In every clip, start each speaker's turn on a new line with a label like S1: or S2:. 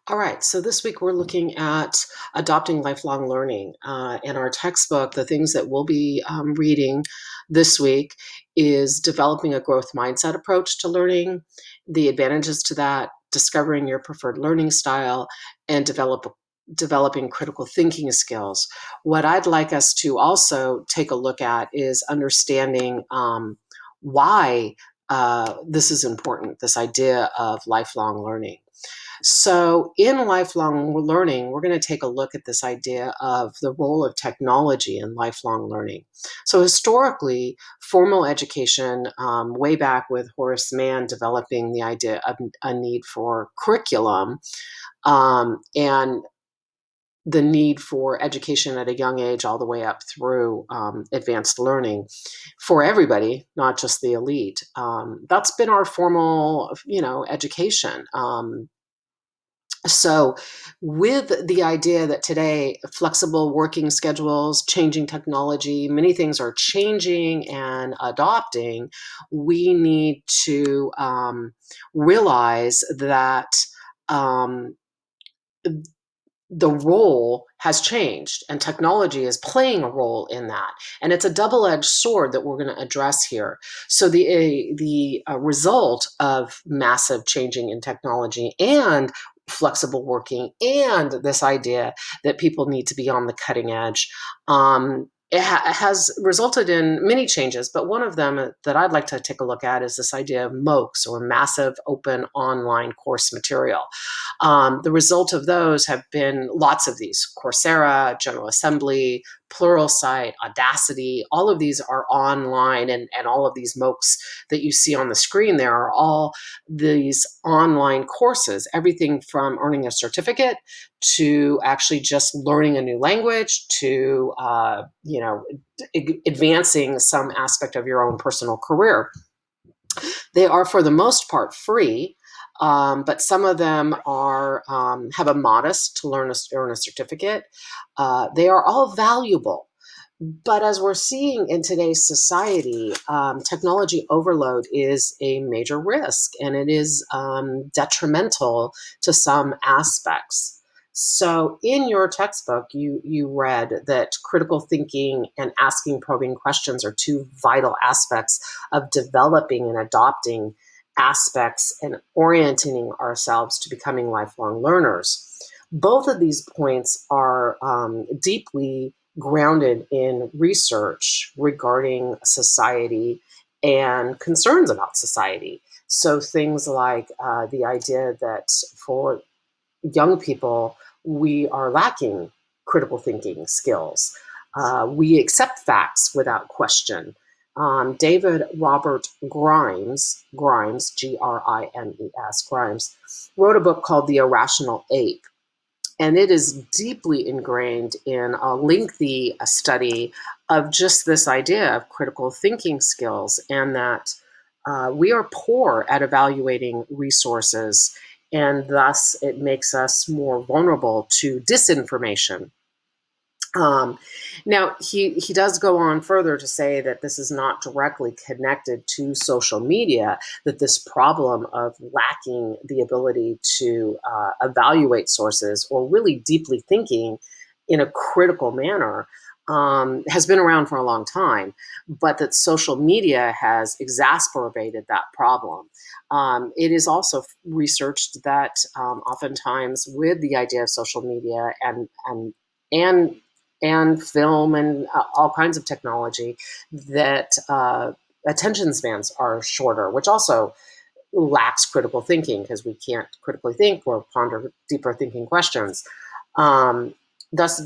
S1: All right, so this week we're looking at adopting lifelong learning. In our textbook, the things that we'll be reading this week is developing a growth mindset approach to learning, the advantages to that, discovering your preferred learning style, and developing critical thinking skills. What I'd like us to also take a look at is understanding why this is important, this idea of lifelong learning. So, in lifelong learning, we're going to take a look at this idea of the role of technology in lifelong learning. So, historically, formal education, way back with Horace Mann developing the idea of a need for curriculum and the need for education at a young age, all the way up through advanced learning for everybody, not just the elite. That's been our formal, education. So, with the idea that today flexible working schedules, changing technology, many things are changing and adopting, we need to realize that um, the role has changed and technology is playing a role in that, and it's a double-edged sword that we're going to address here. So the result of massive changing in technology and flexible working and this idea that people need to be on the cutting edge, has resulted in many changes, but one of them that I'd like to take a look at is this idea of MOOCs, or massive open online course material. The result of those have been lots of these: Coursera, General Assembly, Pluralsight, Audacity. All of these are online, and all of these MOOCs that you see on the screen there are all these online courses, everything from earning a certificate to actually just learning a new language to, advancing some aspect of your own personal career. They are, for the most part, free, but some of them are have a modest to earn a certificate. They are all valuable. But as we're seeing in today's society, technology overload is a major risk, and it is detrimental to some aspects. So, in your textbook, you read that critical thinking and asking probing questions are two vital aspects of developing and adopting aspects and orienting ourselves to becoming lifelong learners. Both of these points are deeply grounded in research regarding society and concerns about society. So things like the idea that for young people, we are lacking critical thinking skills. We accept facts without question. David Robert Grimes, Grimes, wrote a book called The Irrational Ape, and it is deeply ingrained in a lengthy study of just this idea of critical thinking skills, and that we are poor at evaluating resources, and thus it makes us more vulnerable to disinformation. um, Now, he does go on further to say that this is not directly connected to social media, that this problem of lacking the ability to evaluate sources or really deeply thinking in a critical manner has been around for a long time, but that social media has exacerbated that problem. It is also researched that oftentimes with the idea of social media and and film and all kinds of technology, that attention spans are shorter, which also lacks critical thinking because we can't critically think or ponder deeper thinking questions. Thus,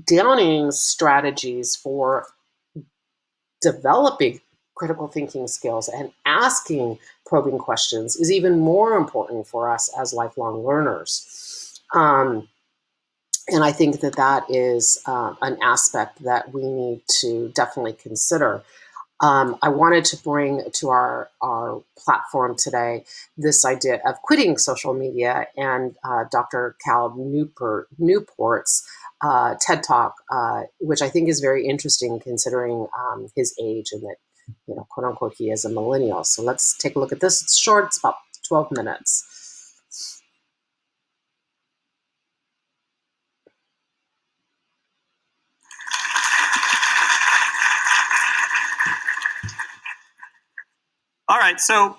S1: Downing's strategies for developing critical thinking skills and asking probing questions is even more important for us as lifelong learners. And I think that that is an aspect that we need to definitely consider. I wanted to bring to our platform today this idea of quitting social media and Dr. Newport's TED Talk, which I think is very interesting considering his age and that, quote unquote, he is a millennial. So let's take a look at this. It's short, it's about 12 minutes.
S2: All right, so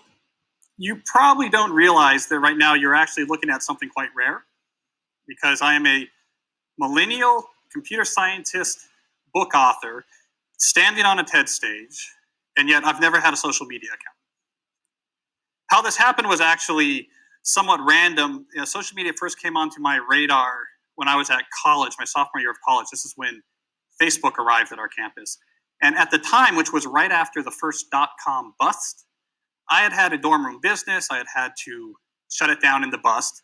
S2: you probably don't realize that right now you're actually looking at something quite rare, because I am a millennial computer scientist book author standing on a TED stage, and yet I've never had a social media account. How this happened was actually somewhat random. Social media first came onto my radar when I was at college, my sophomore year of college. This is when Facebook arrived at our campus. And at the time, which was right after the first dot-com bust, I had had a dorm room business. I had had to shut it down in the bust.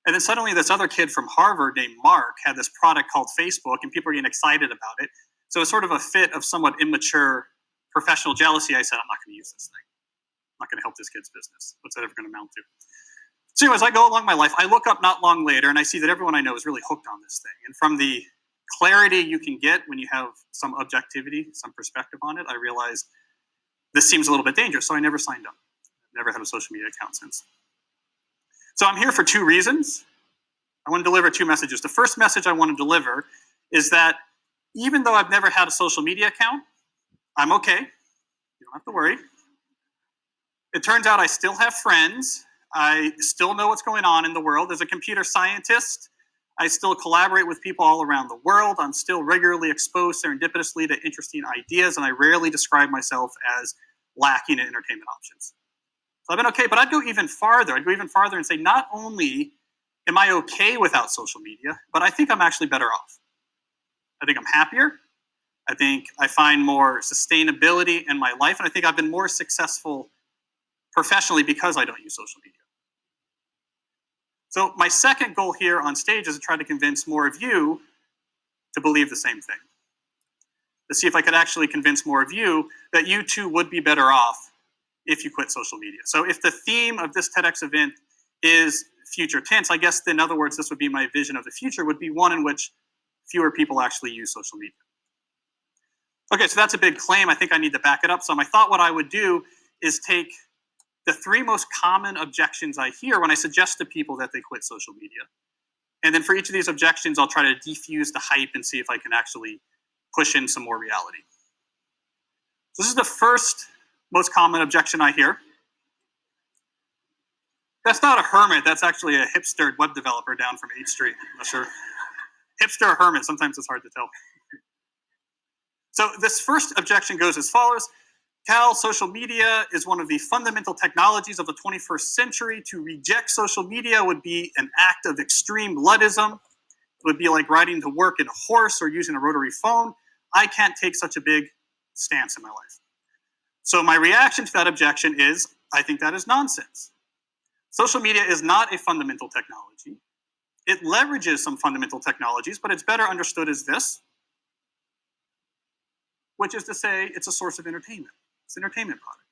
S2: And then suddenly this other kid from Harvard named Mark had this product called Facebook, and people were getting excited about it. So it's sort of a fit of somewhat immature professional jealousy. I said, I'm not going to use this thing. I'm not going to help this kid's business. What's that ever going to amount to? So anyways, I go along my life. I look up not long later, and I see that everyone I know is really hooked on this thing. And from the clarity you can get when you have some objectivity, some perspective on it, I realized this seems a little bit dangerous. So I never signed up. I've never had a social media account since. So I'm here for two reasons. I want to deliver two messages. The first message I want to deliver is that even though I've never had a social media account, I'm okay. You don't have to worry. It turns out I still have friends. I still know what's going on in the world. As a computer scientist, I still collaborate with people all around the world. I'm still regularly exposed serendipitously to interesting ideas, and I rarely describe myself as lacking in entertainment options. So I've been okay, but I'd go even farther. I'd go even farther and say not only am I okay without social media, but I think I'm actually better off. I think I'm happier. I think I find more sustainability in my life, and I think I've been more successful professionally because I don't use social media. So my second goal here on stage is to try to convince more of you to believe the same thing. To see if I could actually convince more of you that you too would be better off if you quit social media. So if the theme of this TEDx event is future tense, I guess in other words, this would be my vision of the future, would be one in which fewer people actually use social media. Okay, so that's a big claim. I think I need to back it up some. I thought what I would do is take the three most common objections I hear when I suggest to people that they quit social media. And then for each of these objections, I'll try to defuse the hype and see if I can actually push in some more reality. So this is the first most common objection I hear. That's not a hermit. That's actually a hipster web developer down from 8th Street. I'm not sure. Hipster or hermit, sometimes it's hard to tell. So this first objection goes as follows. Cal, social media is one of the fundamental technologies of the 21st century. To reject social media would be an act of extreme Luddism. It would be like riding to work in a horse or using a rotary phone. I can't take such a big stance in my life. So my reaction to that objection is, I think that is nonsense. Social media is not a fundamental technology. It leverages some fundamental technologies, but it's better understood as this, which is to say it's a source of entertainment. It's an entertainment product.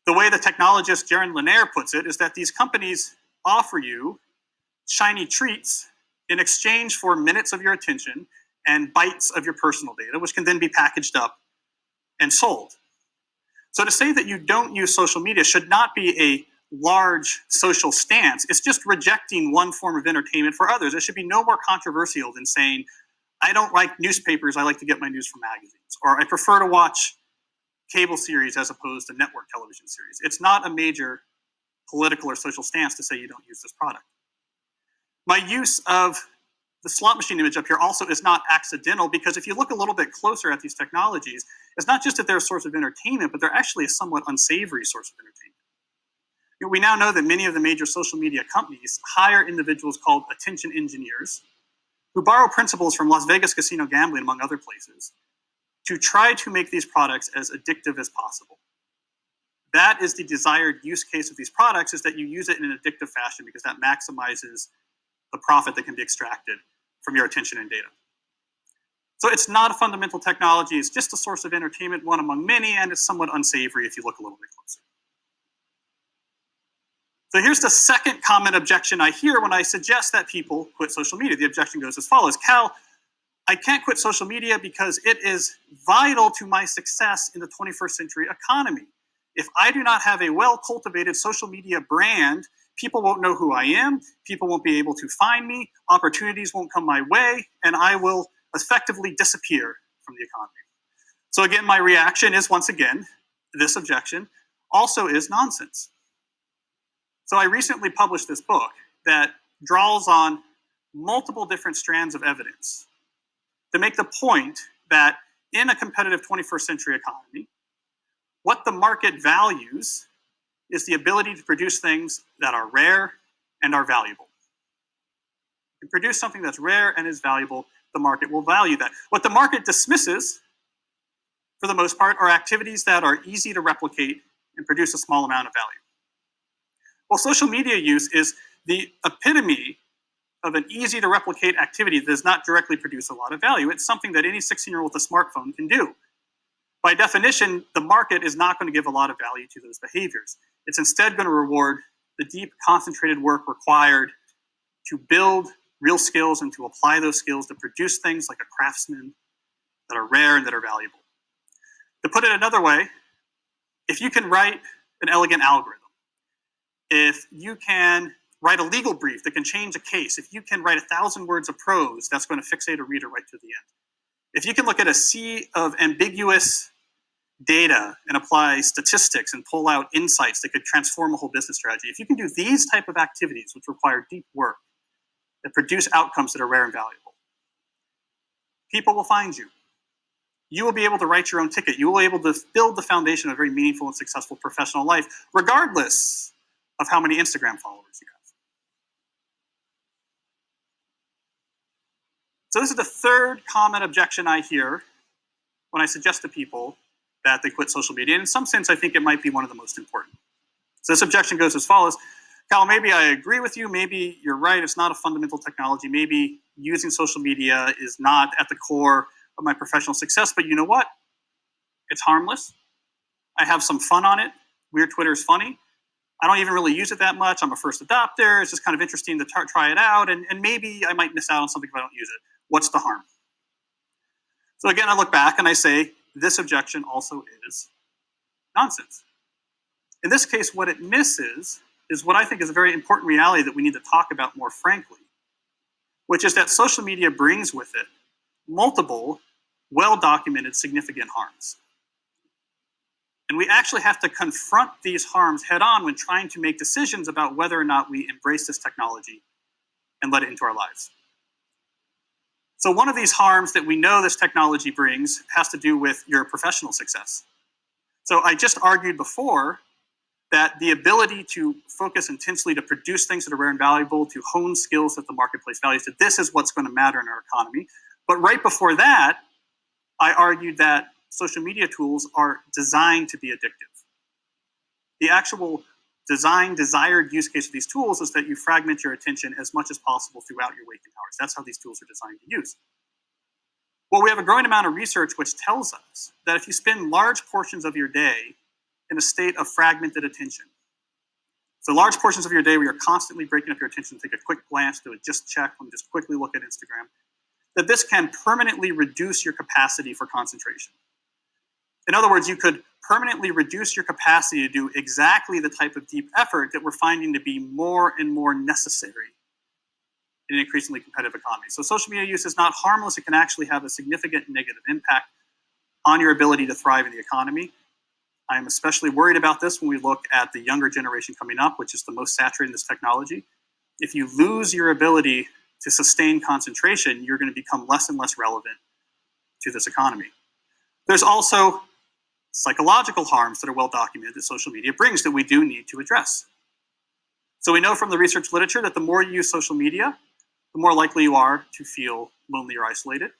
S2: The way the technologist Jaron Lanier puts it is that these companies offer you shiny treats in exchange for minutes of your attention and bytes of your personal data, which can then be packaged up and sold. So to say that you don't use social media should not be a large social stance. It's just rejecting one form of entertainment for others. It should be no more controversial than saying, I don't like newspapers, I like to get my news from magazines, or I prefer to watch cable series as opposed to network television series. It's not a major political or social stance to say you don't use this product. My use of the slot machine image up here also is not accidental, because if you look a little bit closer at these technologies, it's not just that they're a source of entertainment, but they're actually a somewhat unsavory source of entertainment. We now know that many of the major social media companies hire individuals called attention engineers who borrow principles from Las Vegas casino gambling, among other places, to try to make these products as addictive as possible. That is the desired use case of these products, is that you use it in an addictive fashion because that maximizes the profit that can be extracted from your attention and data. So it's not a fundamental technology, it's just a source of entertainment, one among many, and it's somewhat unsavory if you look a little bit closer. So here's the second common objection I hear when I suggest that people quit social media. The objection goes as follows. Cal, I can't quit social media because it is vital to my success in the 21st century economy. If I do not have a well-cultivated social media brand, people won't know who I am, people won't be able to find me, opportunities won't come my way, and I will effectively disappear from the economy. So again, my reaction is, once again, this objection. also is nonsense. So I recently published this book that draws on multiple different strands of evidence to make the point that in a competitive 21st century economy, what the market values is the ability to produce things that are rare and are valuable. If you produce something that's rare and is valuable, the market will value that. What the market dismisses, for the most part, are activities that are easy to replicate and produce a small amount of value. Well, social media use is the epitome of an easy to replicate activity that does not directly produce a lot of value. It's something that any 16-year-old with a smartphone can do. By definition, the market is not going to give a lot of value to those behaviors. It's instead going to reward the deep, concentrated work required to build real skills and to apply those skills to produce things like a craftsman that are rare and that are valuable. To put it another way, if you can write an elegant algorithm, if you can write a legal brief that can change a case, if you can write 1,000 words of prose that's going to fixate a reader right to the end, if you can look at a sea of ambiguous data and apply statistics and pull out insights that could transform a whole business strategy, if you can do these type of activities which require deep work that produce outcomes that are rare and valuable, people will find you. You will be able to write your own ticket. You will be able to build the foundation of a very meaningful and successful professional life, regardless of how many Instagram followers you have. So this is the third common objection I hear when I suggest to people that they quit social media. And in some sense, I think it might be one of the most important. So this objection goes as follows. Cal, maybe I agree with you. Maybe you're right. It's not a fundamental technology. Maybe using social media is not at the core of my professional success. But you know what? It's harmless. I have some fun on it. Weird Twitter is funny. I don't even really use it that much. I'm a first adopter. It's just kind of interesting to try it out. And maybe I might miss out on something if I don't use it. What's the harm? So again, I look back and I say, this objection also is nonsense. In this case, what it misses is what I think is a very important reality that we need to talk about more frankly, which is that social media brings with it multiple, well-documented, significant harms. And we actually have to confront these harms head on when trying to make decisions about whether or not we embrace this technology and let it into our lives. So one of these harms that we know this technology brings has to do with your professional success. So I just argued before that the ability to focus intensely to produce things that are rare and valuable, to hone skills that the marketplace values, that this is what's going to matter in our economy. But right before that, I argued that social media tools are designed to be addictive. The actual desired use case of these tools is that you fragment your attention as much as possible throughout your waking hours. That's how these tools are designed to use. Well, we have a growing amount of research which tells us that if you spend large portions of your day in a state of fragmented attention, so large portions of your day where you're constantly breaking up your attention, take a quick glance, do a just check, and just quickly look at Instagram, that this can permanently reduce your capacity for concentration. In other words, you could permanently reduce your capacity to do exactly the type of deep effort that we're finding to be more and more necessary in an increasingly competitive economy. So social media use is not harmless. It can actually have a significant negative impact on your ability to thrive in the economy. I am especially worried about this when we look at the younger generation coming up, which is the most saturated in this technology. If you lose your ability to sustain concentration, you're going to become less and less relevant to this economy. There's also psychological harms that are well documented that social media brings that we do need to address. So we know from the research literature that the more you use social media, the more likely you are to feel lonely or isolated.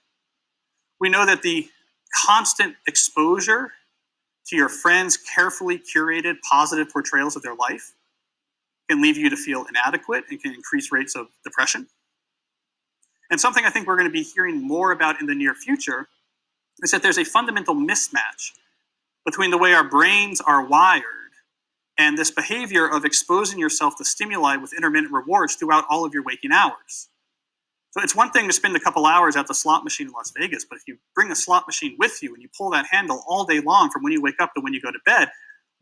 S2: We know that the constant exposure to your friends' carefully curated positive portrayals of their life can leave you to feel inadequate and can increase rates of depression. And something I think we're going to be hearing more about in the near future is that there's a fundamental mismatch between the way our brains are wired and this behavior of exposing yourself to stimuli with intermittent rewards throughout all of your waking hours. So it's one thing to spend a couple hours at the slot machine in Las Vegas, but if you bring a slot machine with you and you pull that handle all day long from when you wake up to when you go to bed,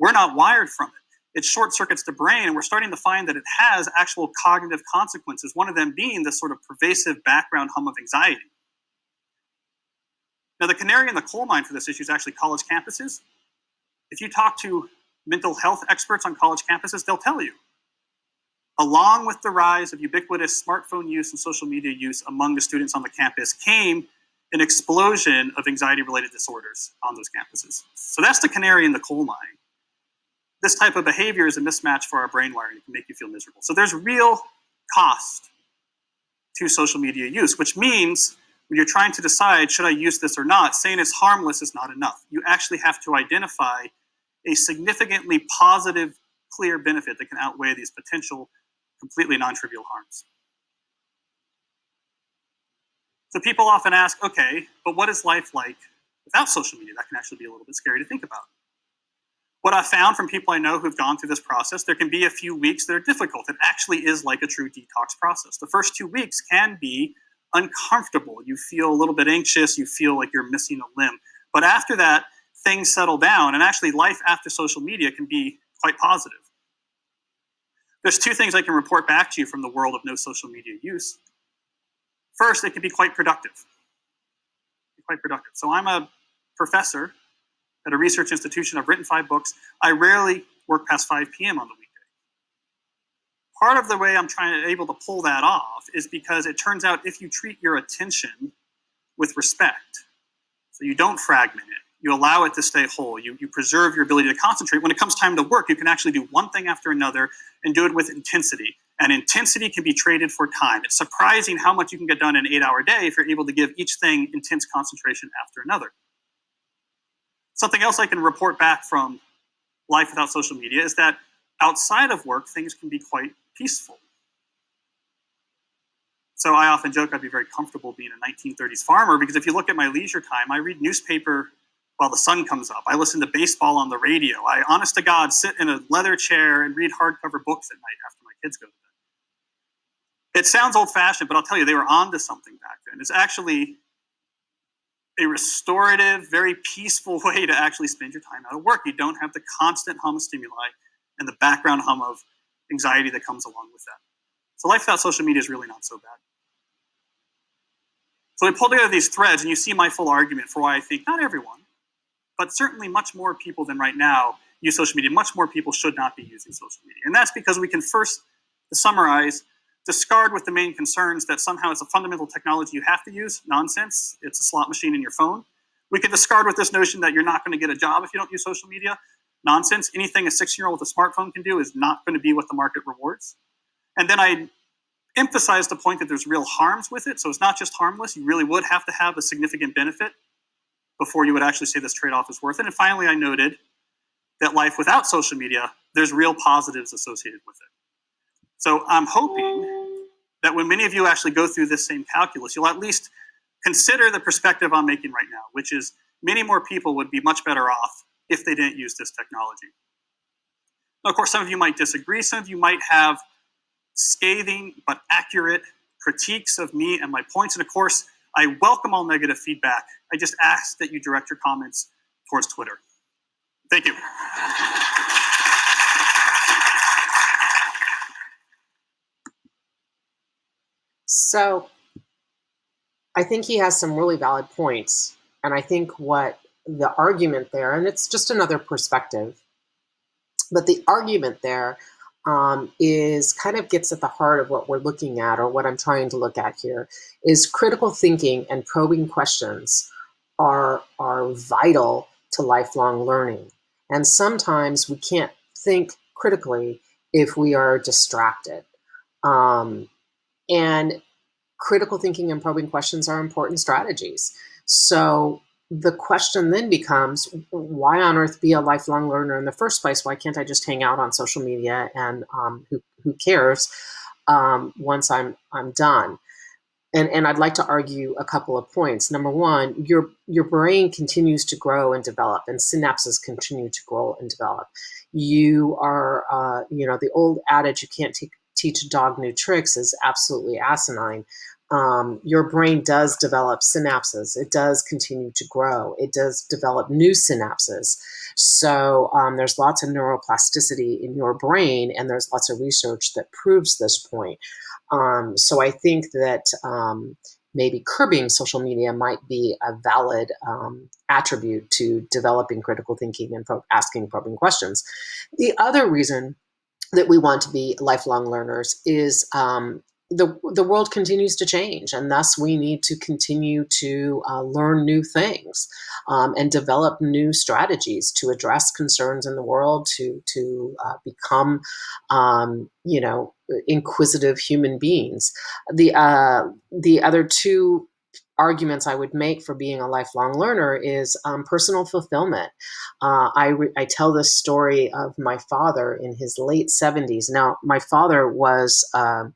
S2: we're not wired from it. It short circuits the brain, and we're starting to find that it has actual cognitive consequences, one of them being this sort of pervasive background hum of anxiety. Now, the canary in the coal mine for this issue is actually college campuses. If you talk to mental health experts on college campuses, they'll tell you. Along with the rise of ubiquitous smartphone use and social media use among the students on the campus came an explosion of anxiety-related disorders on those campuses. So that's the canary in the coal mine. This type of behavior is a mismatch for our brain wiring. It can make you feel miserable. So there's real cost to social media use, which means when you're trying to decide, should I use this or not, saying it's harmless is not enough. You actually have to identify a significantly positive, clear benefit that can outweigh these potential completely non-trivial harms. So people often ask, okay, but what is life like without social media? That can actually be a little bit scary to think about. What I've found from people I know who've gone through this process, there can be a few weeks that are difficult. It actually is like a true detox process. The first 2 weeks can be uncomfortable. You feel a little bit anxious. You feel like you're missing a limb. But after that, things settle down, and actually life after social media can be quite positive. There's 2 things I can report back to you from the world of no social media use. First, it can be quite productive. So I'm a professor at a research institution. I've written 5 books. I rarely work past 5 p.m. on the weekday. Part of the way I'm able to pull that off is because it turns out if you treat your attention with respect, so you don't fragment it, you allow it to stay whole, you preserve your ability to concentrate. When it comes time to work, you can actually do one thing after another and do it with intensity. And intensity can be traded for time. It's surprising how much you can get done in an 8-hour day if you're able to give each thing intense concentration after another. Something else I can report back from life without social media is that outside of work, things can be quite peaceful. So I often joke I'd be very comfortable being a 1930s farmer, because if you look at my leisure time, I read newspaper while the sun comes up. I listen to baseball on the radio. I, honest to God, sit in a leather chair and read hardcover books at night after my kids go to bed. It sounds old-fashioned, but I'll tell you, they were onto something back then. It's actually a restorative, very peaceful way to actually spend your time out of work. You don't have the constant hum of stimuli and the background hum of anxiety that comes along with that. So life without social media is really not so bad. So we pull together these threads, and you see my full argument for why I think not everyone, but certainly much more people than right now use social media. Much more people should not be using social media. And that's because we can first, to summarize, discard with the main concerns that somehow it's a fundamental technology you have to use. Nonsense. It's a slot machine in your phone. We can discard with this notion that you're not going to get a job if you don't use social media. Nonsense. Anything a 6-year-old with a smartphone can do is not going to be what the market rewards. And then I emphasize the point that there's real harms with it. So it's not just harmless. You really would have to have a significant benefit before you would actually say this trade-off is worth it. And finally, I noted that life without social media, there's real positives associated with it. So I'm hoping that when many of you actually go through this same calculus, you'll at least consider the perspective I'm making right now, which is many more people would be much better off if they didn't use this technology. Now, of course, some of you might disagree. Some of you might have scathing but accurate critiques of me and my points. And of course, I welcome all negative feedback. I just ask that you direct your comments towards Twitter. Thank you.
S1: So I think he has some really valid points. And I think what the argument there, and it's just another perspective, but the argument there is kind of gets at the heart of what we're looking at, or what I'm trying to look at here, is critical thinking and probing questions are vital to lifelong learning. And sometimes we can't think critically if we are distracted. And critical thinking and probing questions are important strategies. So the question then becomes, why on earth be a lifelong learner in the first place? Why can't I just hang out on social media and who cares once I'm done? And I'd like to argue a couple of points. Number one, your brain continues to grow and develop, and synapses continue to grow and develop. You are, the old adage, you can't teach a dog new tricks, is absolutely asinine. Your brain does develop synapses. It does continue to grow. It does develop new synapses. So there's lots of neuroplasticity in your brain, and there's lots of research that proves this point. So I think that maybe curbing social media might be a valid attribute to developing critical thinking and asking probing questions. The other reason that we want to be lifelong learners is the world continues to change, and thus we need to continue to learn new things and develop new strategies to address concerns in the world, to become, inquisitive human beings. The other two arguments I would make for being a lifelong learner is personal fulfillment. I tell this story of my father in his late 70s. Now, my father was an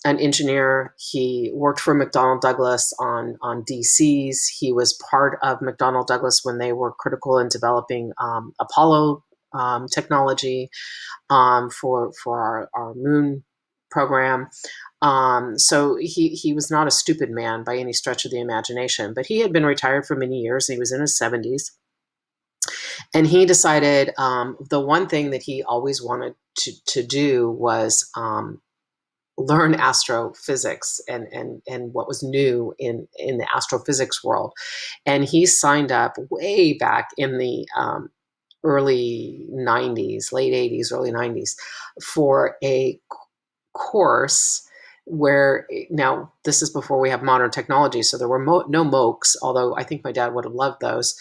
S1: engineer. He worked for McDonnell Douglas on DCs. He was part of McDonnell Douglas when they were critical in developing Apollo technology for our moon program. So he was not a stupid man by any stretch of the imagination, but he had been retired for many years. He was in his 70s. And he decided the one thing that he always wanted to do was learn astrophysics and what was new in the astrophysics world. And he signed up way back in the early 90s, late 80s, early 90s, for a course where, now this is before we have modern technology, so there were no MOOCs, although I think my dad would have loved those.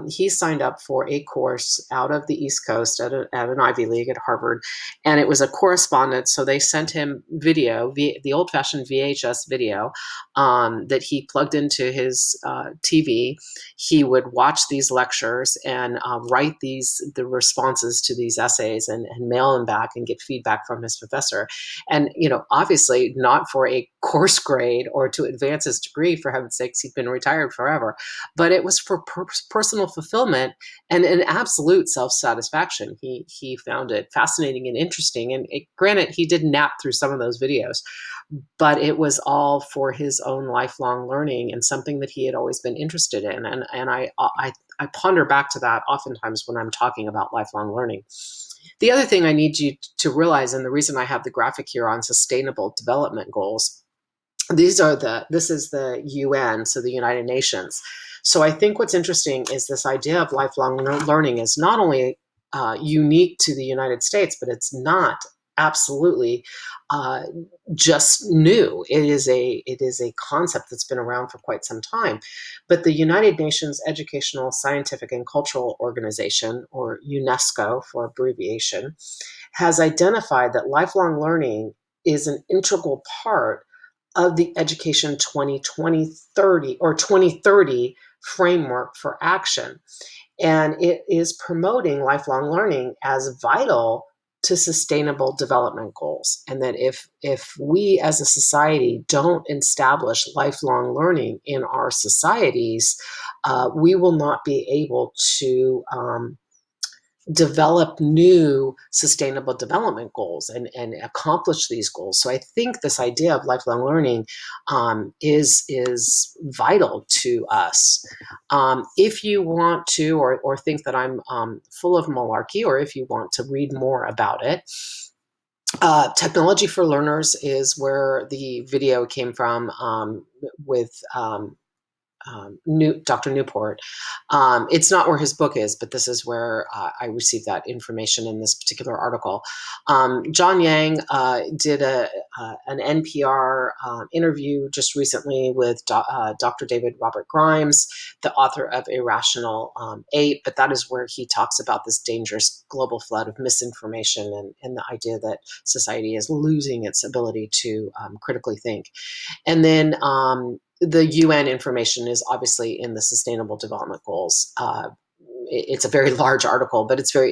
S1: He signed up for a course out of the East Coast at an Ivy League at Harvard, and it was a correspondence. So they sent him video, the old-fashioned VHS video that he plugged into his TV. He would watch these lectures and write the responses to these essays and mail them back and get feedback from his professor. And obviously not for a course grade or to advance his degree. For heaven's sakes, he'd been retired forever. But it was for personal fulfillment and an absolute self-satisfaction. He found it fascinating and interesting. And granted, he did nap through some of those videos, but it was all for his own lifelong learning and something that he had always been interested in. And I ponder back to that oftentimes when I'm talking about lifelong learning. The other thing I need you to realize, and the reason I have the graphic here on sustainable development goals, this is the UN, so the United Nations. So I think what's interesting is this idea of lifelong learning is not only unique to the United States, but it's not absolutely just new. It is a concept that's been around for quite some time. But the United Nations Educational, Scientific, and Cultural Organization, or UNESCO for abbreviation, has identified that lifelong learning is an integral part of the Education 2030 or 2030 framework for action. And it is promoting lifelong learning as vital to sustainable development goals. And that if we as a society don't establish lifelong learning in our societies, we will not be able to develop new sustainable development goals and accomplish these goals. So I think this idea of lifelong learning is vital to us. If you want to, or think that I'm full of malarkey, or if you want to read more about it, Technology for Learners is where the video came from with Dr. Newport. It's not where his book is, but this is where I received that information in this particular article. John Yang did an NPR interview just recently with Dr. David Robert Grimes, the author of Irrational Ape, but that is where he talks about this dangerous global flood of misinformation and the idea that society is losing its ability to critically think. And then the UN information is obviously in the Sustainable Development Goals. It's a very large article, but it's very